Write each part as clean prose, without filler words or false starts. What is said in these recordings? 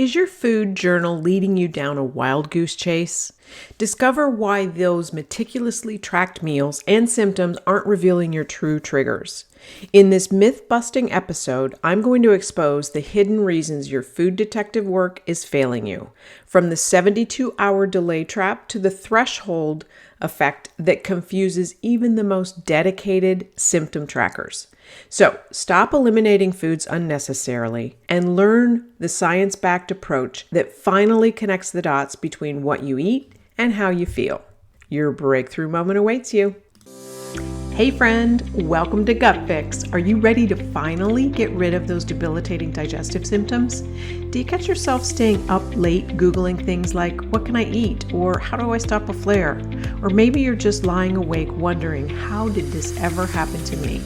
Is your food journal leading you down a wild goose chase? Discover why those meticulously tracked meals and symptoms aren't revealing your true triggers. In this myth-busting episode, I'm going to expose the hidden reasons your food detective work is failing you, from the 72-hour delay trap to the threshold effect that confuses even the most dedicated symptom trackers. So stop eliminating foods unnecessarily and learn the science-backed approach that finally connects the dots between what you eat and how you feel. Your breakthrough moment awaits you. Hey friend, welcome to Gut Fix. Are you ready to finally get rid of those debilitating digestive symptoms? Do you catch yourself staying up late Googling things like, what can I eat? Or how do I stop a flare? Or maybe you're just lying awake wondering, how did this ever happen to me?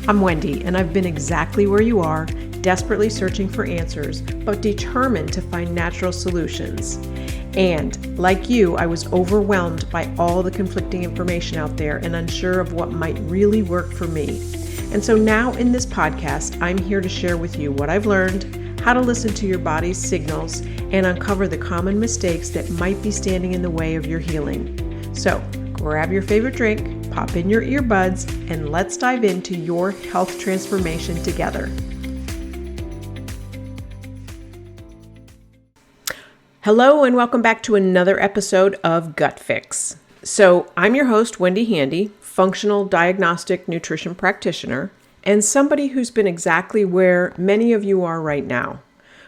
I'm Wendy, and I've been exactly where you are, desperately searching for answers, but determined to find natural solutions. And like you, I was overwhelmed by all the conflicting information out there and unsure of what might really work for me. And so now in this podcast, I'm here to share with you what I've learned, how to listen to your body's signals, and uncover the common mistakes that might be standing in the way of your healing. So grab your favorite drink, pop in your earbuds, and let's dive into your health transformation together. Hello, and welcome back to another episode of Gut Fix. So I'm your host, Wendy Handy, functional diagnostic nutrition practitioner, and somebody who's been exactly where many of you are right now.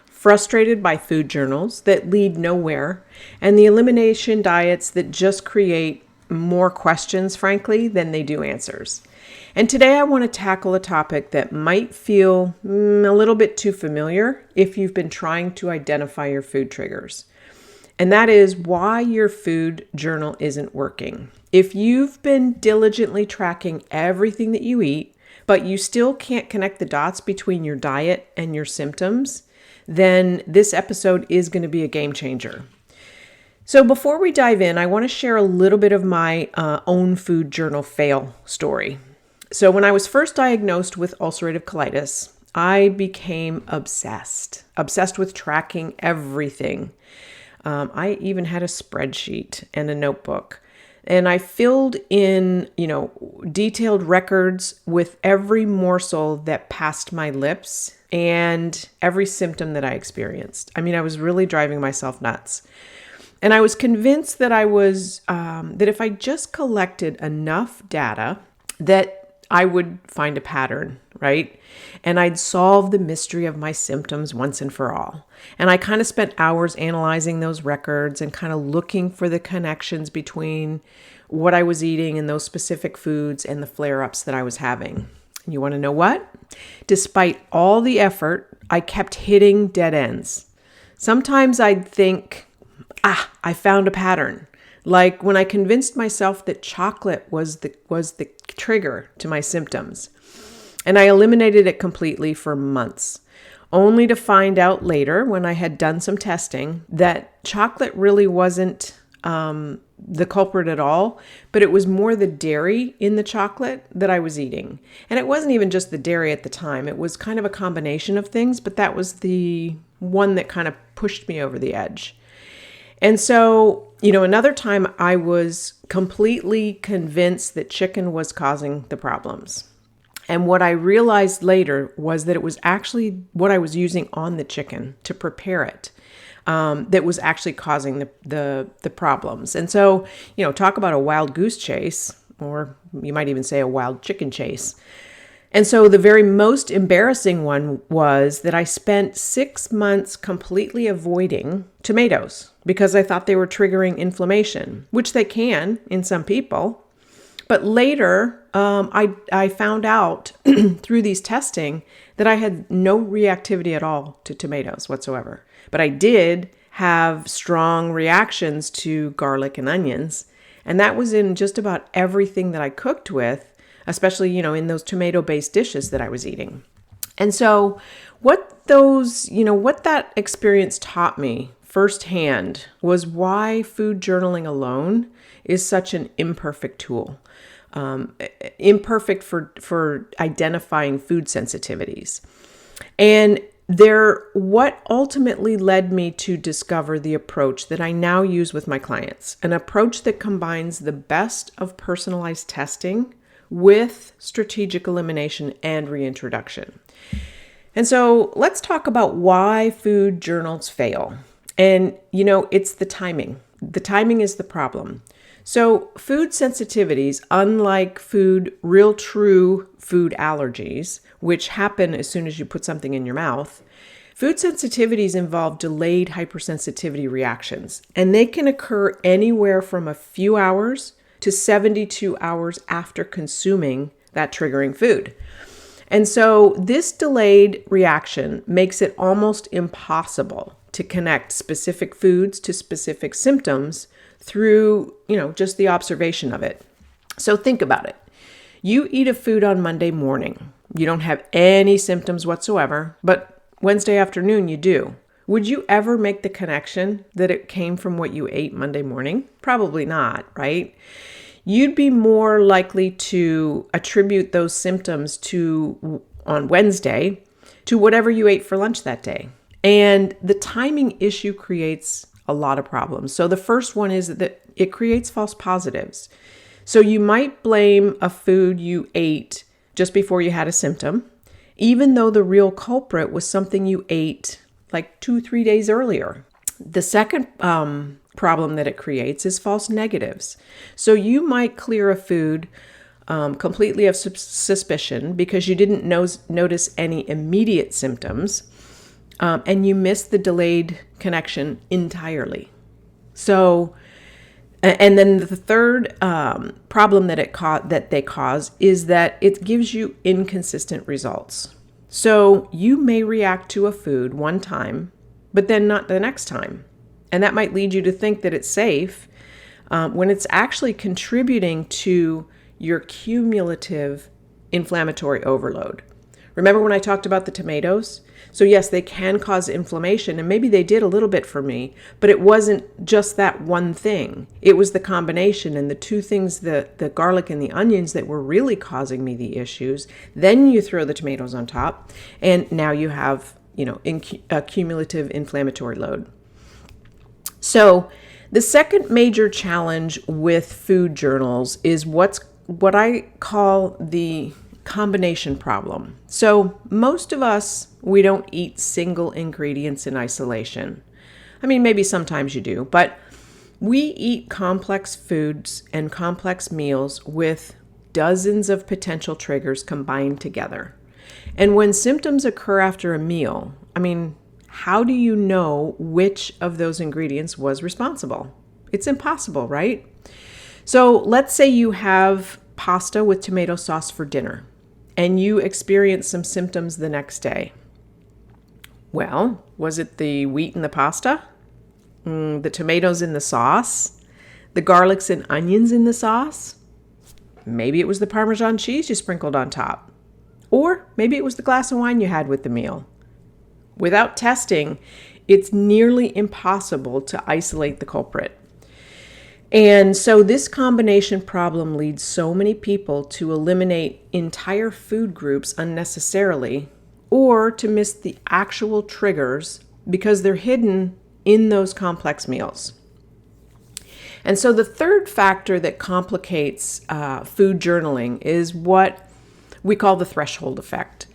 Frustrated by food journals that lead nowhere, and the elimination diets that just create more questions, frankly, than they do answers. And today I want to tackle a topic that might feel a little bit too familiar if you've been trying to identify your food triggers. And that is why your food journal isn't working. If you've been diligently tracking everything that you eat, but you still can't connect the dots between your diet and your symptoms, then this episode is going to be a game changer. So before we dive in, I want to share a little bit of my own food journal fail story. So when I was first diagnosed with ulcerative colitis, I became obsessed with tracking everything. I even had a spreadsheet and a notebook, and I filled in, detailed records with every morsel that passed my lips and every symptom that I experienced. I was really driving myself nuts. And I was convinced that that if I just collected enough data, that I would find a pattern, right? And I'd solve the mystery of my symptoms once and for all. And I kind of spent hours analyzing those records and kind of looking for the connections between what I was eating and those specific foods and the flare-ups that I was having. And you want to know what? Despite all the effort, I kept hitting dead ends. Sometimes I'd think, I found a pattern. Like when I convinced myself that chocolate was the trigger to my symptoms. And I eliminated it completely for months, only to find out later when I had done some testing that chocolate really wasn't the culprit at all, but it was more the dairy in the chocolate that I was eating. And it wasn't even just the dairy at the time. It was kind of a combination of things, but that was the one that kind of pushed me over the edge. And so, another time I was completely convinced that chicken was causing the problems. And what I realized later was that it was actually what I was using on the chicken to prepare it that was actually causing the problems. And so, talk about a wild goose chase, or you might even say a wild chicken chase. And so the very most embarrassing one was that I spent 6 months completely avoiding tomatoes because I thought they were triggering inflammation, which they can in some people. But later, I found out through these testing that I had no reactivity at all to tomatoes whatsoever. But I did have strong reactions to garlic and onions. And that was in just about everything that I cooked with, especially, in those tomato-based dishes that I was eating. And so what that experience taught me firsthand was why food journaling alone is such an imperfect tool. Imperfect for identifying food sensitivities. And What ultimately led me to discover the approach that I now use with my clients, an approach that combines the best of personalized testing with strategic elimination and reintroduction. And so let's talk about why food journals fail. And, it's the timing. The timing is the problem. So food sensitivities, unlike real true food allergies, which happen as soon as you put something in your mouth, food sensitivities involve delayed hypersensitivity reactions, and they can occur anywhere from a few hours to 72 hours after consuming that triggering food. And so this delayed reaction makes it almost impossible to connect specific foods to specific symptoms through, just the observation of it. So think about it. You eat a food on Monday morning. You don't have any symptoms whatsoever, but Wednesday afternoon you do. Would you ever make the connection that it came from what you ate Monday morning? Probably not, right? You'd be more likely to attribute those symptoms on Wednesday to whatever you ate for lunch that day. And the timing issue creates a lot of problems. So the first one is that it creates false positives. So you might blame a food you ate just before you had a symptom, even though the real culprit was something you ate like 2-3 days earlier. The second problem that it creates is false negatives. So you might clear a food completely of suspicion because you didn't notice any immediate symptoms, and you missed the delayed connection entirely. So, and then the third problem that they cause is that it gives you inconsistent results. So you may react to a food one time, but then not the next time. And that might lead you to think that it's safe when it's actually contributing to your cumulative inflammatory overload. Remember when I talked about the tomatoes? So yes, they can cause inflammation, and maybe they did a little bit for me, but it wasn't just that one thing. It was the combination, and the two things, the garlic and the onions, that were really causing me the issues. Then you throw the tomatoes on top, and now you have, a cumulative inflammatory load. So the second major challenge with food journals is what I call the combination problem. So most of us, we don't eat single ingredients in isolation. I mean, maybe sometimes you do, but we eat complex foods and complex meals with dozens of potential triggers combined together. And when symptoms occur after a meal, how do you know which of those ingredients was responsible? It's impossible, right? So let's say you have pasta with tomato sauce for dinner, and you experience some symptoms the next day. Well, was it the wheat in the pasta? The tomatoes in the sauce? The garlics and onions in the sauce? Maybe it was the Parmesan cheese you sprinkled on top. Or maybe it was the glass of wine you had with the meal. Without testing, it's nearly impossible to isolate the culprit. And so this combination problem leads so many people to eliminate entire food groups unnecessarily, or to miss the actual triggers because they're hidden in those complex meals. And so the third factor that complicates food journaling is what we call the threshold effect.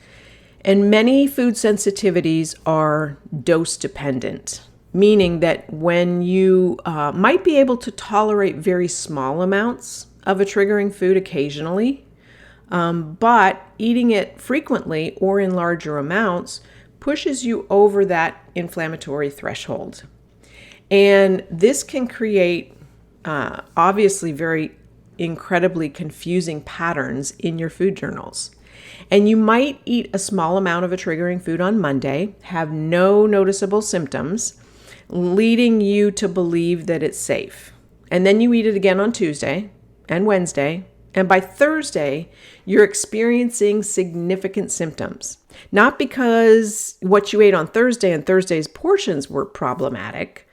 And many food sensitivities are dose dependent, meaning that when you might be able to tolerate very small amounts of a triggering food occasionally, but eating it frequently or in larger amounts pushes you over that inflammatory threshold. And this can create obviously very incredibly confusing patterns in your food journals. And you might eat a small amount of a triggering food on Monday, have no noticeable symptoms, leading you to believe that it's safe. And then you eat it again on Tuesday and Wednesday, and by Thursday, you're experiencing significant symptoms. Not because what you ate on Thursday and Thursday's portions were problematic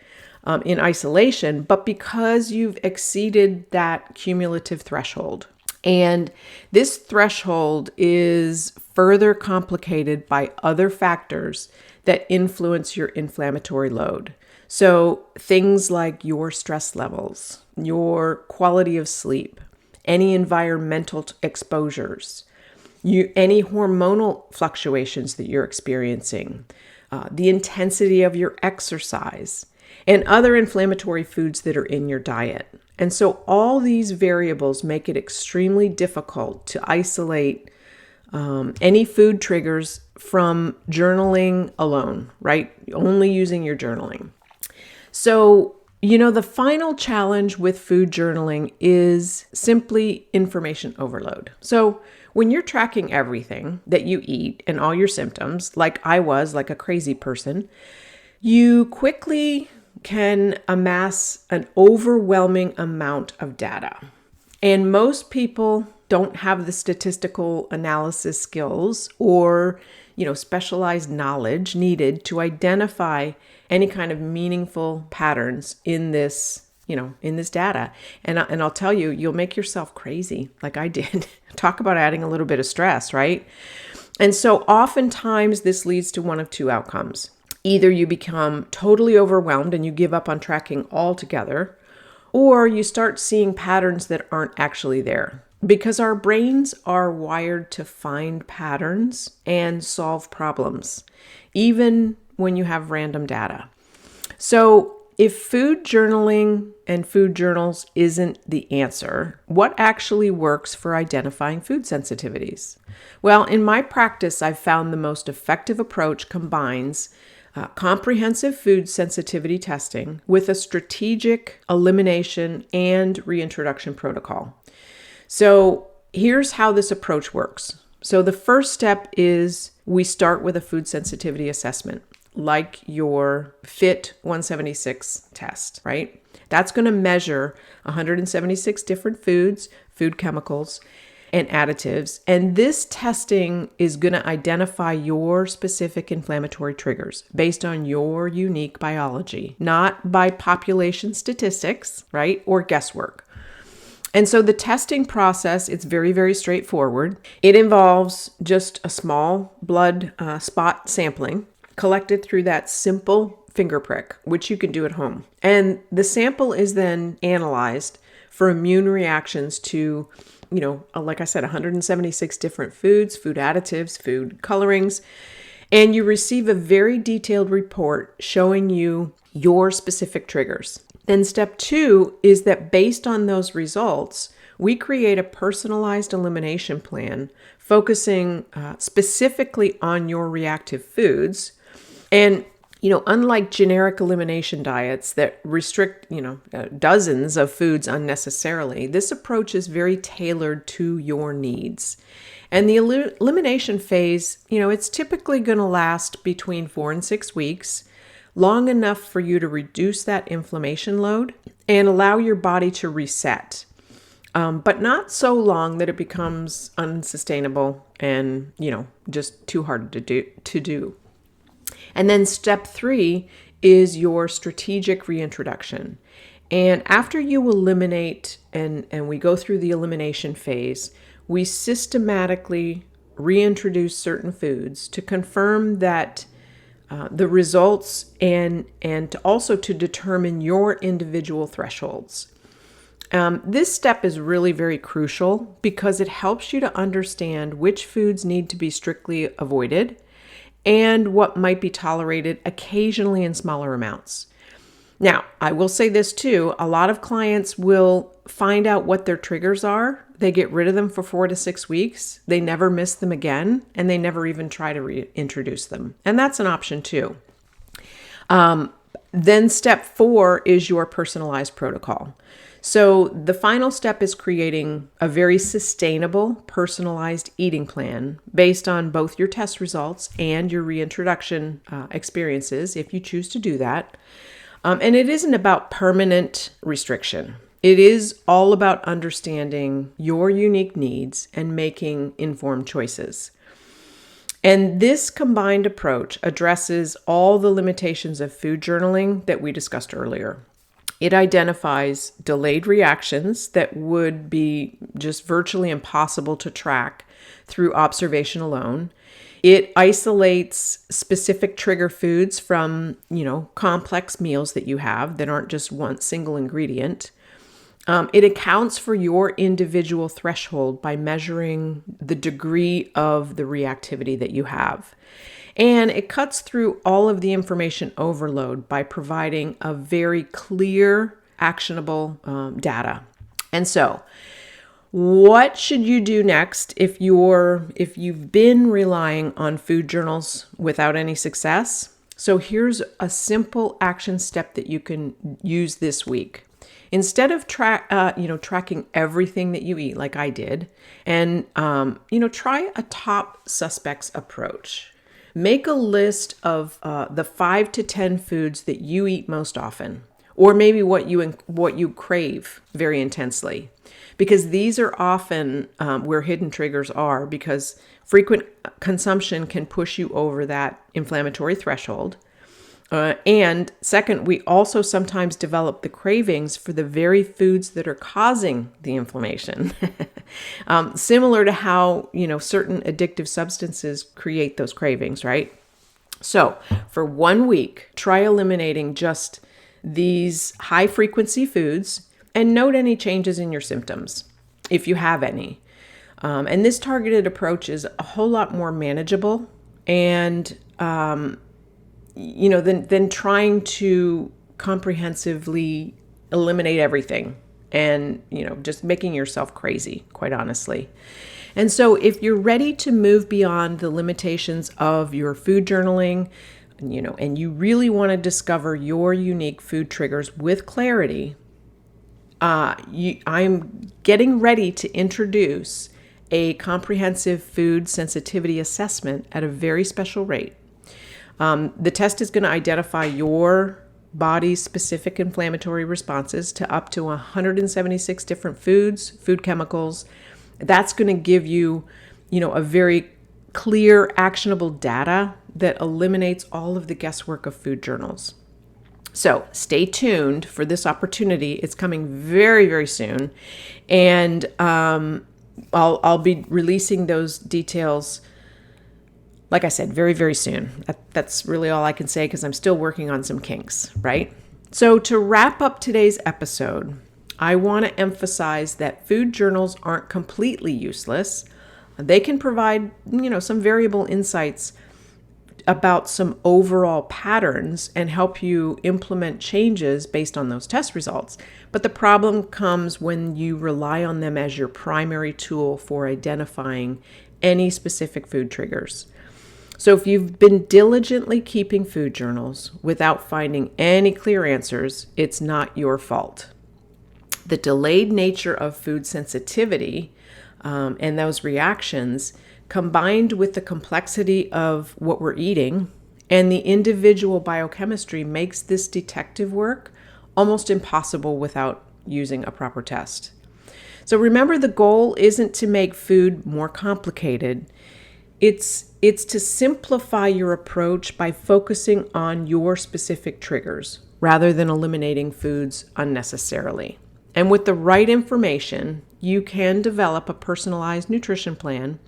in isolation, but because you've exceeded that cumulative threshold. And this threshold is further complicated by other factors that influence your inflammatory load. So things like your stress levels, your quality of sleep, any environmental exposures, any hormonal fluctuations that you're experiencing, the intensity of your exercise, and other inflammatory foods that are in your diet. And so all these variables make it extremely difficult to isolate any food triggers from journaling alone, right? Only using your journaling. So, the final challenge with food journaling is simply information overload. So when you're tracking everything that you eat and all your symptoms, like I was, like a crazy person, you quickly can amass an overwhelming amount of data. And most people don't have the statistical analysis skills or, specialized knowledge needed to identify any kind of meaningful patterns in this, in this data. And I'll tell you, you'll make yourself crazy like I did. Talk about adding a little bit of stress, right? And so oftentimes this leads to one of two outcomes. Either you become totally overwhelmed and you give up on tracking altogether, or you start seeing patterns that aren't actually there. Because our brains are wired to find patterns and solve problems, even when you have random data. So if food journaling and food journals isn't the answer, what actually works for identifying food sensitivities? Well, in my practice, I've found the most effective approach combines comprehensive food sensitivity testing with a strategic elimination and reintroduction protocol. So here's how this approach works. So the first step is we start with a food sensitivity assessment, like your FIT 176 test, right? That's going to measure 176 different foods, food chemicals, and additives. And this testing is going to identify your specific inflammatory triggers based on your unique biology, not by population statistics, right? Or guesswork. And so the testing process, it's very, very straightforward. It involves just a small blood spot sampling collected through that simple finger prick, which you can do at home. And the sample is then analyzed for immune reactions to, like I said, 176 different foods, food additives, food colorings, and you receive a very detailed report showing you your specific triggers. Then step 2 is that based on those results, we create a personalized elimination plan focusing specifically on your reactive foods. And, unlike generic elimination diets that restrict, dozens of foods unnecessarily, this approach is very tailored to your needs. And the elimination phase, it's typically going to last between 4 and 6 weeks, long enough for you to reduce that inflammation load and allow your body to reset, but not so long that it becomes unsustainable and, just too hard to do. And then step 3 is your strategic reintroduction. And after you eliminate and we go through the elimination phase, we systematically reintroduce certain foods to confirm that the results and also to determine your individual thresholds. This step is really very crucial because it helps you to understand which foods need to be strictly avoided and what might be tolerated occasionally in smaller amounts. Now, I will say this too, a lot of clients will find out what their triggers are. They get rid of them for 4 to 6 weeks. They never miss them again, and they never even try to reintroduce them. And that's an option too. Then step 4 is your personalized protocol. So the final step is creating a very sustainable, personalized eating plan based on both your test results and your reintroduction experiences, if you choose to do that. And it isn't about permanent restriction. It is all about understanding your unique needs and making informed choices. And this combined approach addresses all the limitations of food journaling that we discussed earlier. It identifies delayed reactions that would be just virtually impossible to track through observation alone. It isolates specific trigger foods from, complex meals that you have that aren't just one single ingredient. It accounts for your individual threshold by measuring the degree of the reactivity that you have. And it cuts through all of the information overload by providing a very clear, actionable data. And so, what should you do next if you've been relying on food journals without any success? So here's a simple action step that you can use this week. Instead of tracking everything that you eat like I did, and try a top suspects approach. Make a list of the 5 to 10 foods that you eat most often, or maybe what you crave very intensely. Because these are often where hidden triggers are, because frequent consumption can push you over that inflammatory threshold. And second, we also sometimes develop the cravings for the very foods that are causing the inflammation. Similar to how, certain addictive substances create those cravings, right? So for 1 week, try eliminating just these high frequency foods and note any changes in your symptoms, if you have any. And this targeted approach is a whole lot more manageable and, than trying to comprehensively eliminate everything and, just making yourself crazy, quite honestly. And so if you're ready to move beyond the limitations of your food journaling, and you really want to discover your unique food triggers with clarity, I'm getting ready to introduce a comprehensive food sensitivity assessment at a very special rate. The test is going to identify your body's specific inflammatory responses to up to 176 different foods, food chemicals. That's going to give you, a very clear, actionable data that eliminates all of the guesswork of food journals. So stay tuned for this opportunity. It's coming very, very soon. And I'll be releasing those details, like I said, very, very soon. That's really all I can say because I'm still working on some kinks, right? So to wrap up today's episode, I want to emphasize that food journals aren't completely useless. They can provide, some variable insights about some overall patterns and help you implement changes based on those test results. But the problem comes when you rely on them as your primary tool for identifying any specific food triggers. So if you've been diligently keeping food journals without finding any clear answers, it's not your fault. The delayed nature of food sensitivity and those reactions, combined with the complexity of what we're eating and the individual biochemistry, makes this detective work almost impossible without using a proper test. So remember, the goal isn't to make food more complicated. It's to simplify your approach by focusing on your specific triggers rather than eliminating foods unnecessarily. And with the right information, you can develop a personalized nutrition plan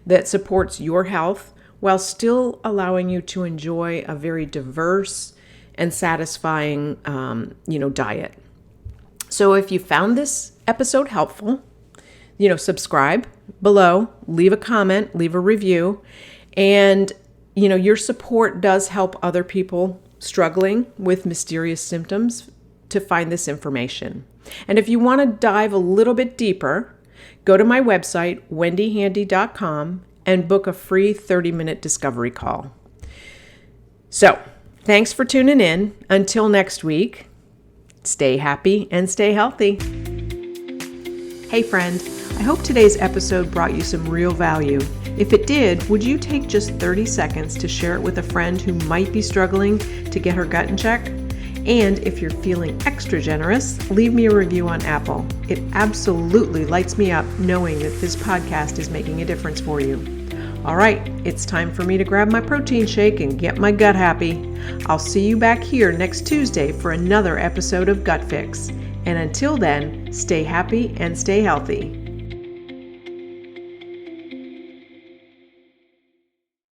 that supports your health while still allowing you to enjoy a very diverse and satisfying, diet. So if you found this episode helpful, subscribe below, leave a comment, leave a review, and, your support does help other people struggling with mysterious symptoms to find this information. And if you want to dive a little bit deeper, go to my website, wendyhandy.com, and book a free 30-minute discovery call. So, thanks for tuning in. Until next week, stay happy and stay healthy. Hey friend, I hope today's episode brought you some real value. If it did, would you take just 30 seconds to share it with a friend who might be struggling to get her gut in check? And if you're feeling extra generous, leave me a review on Apple. It absolutely lights me up knowing that this podcast is making a difference for you. All right, it's time for me to grab my protein shake and get my gut happy. I'll see you back here next Tuesday for another episode of Gut Fix. And until then, stay happy and stay healthy.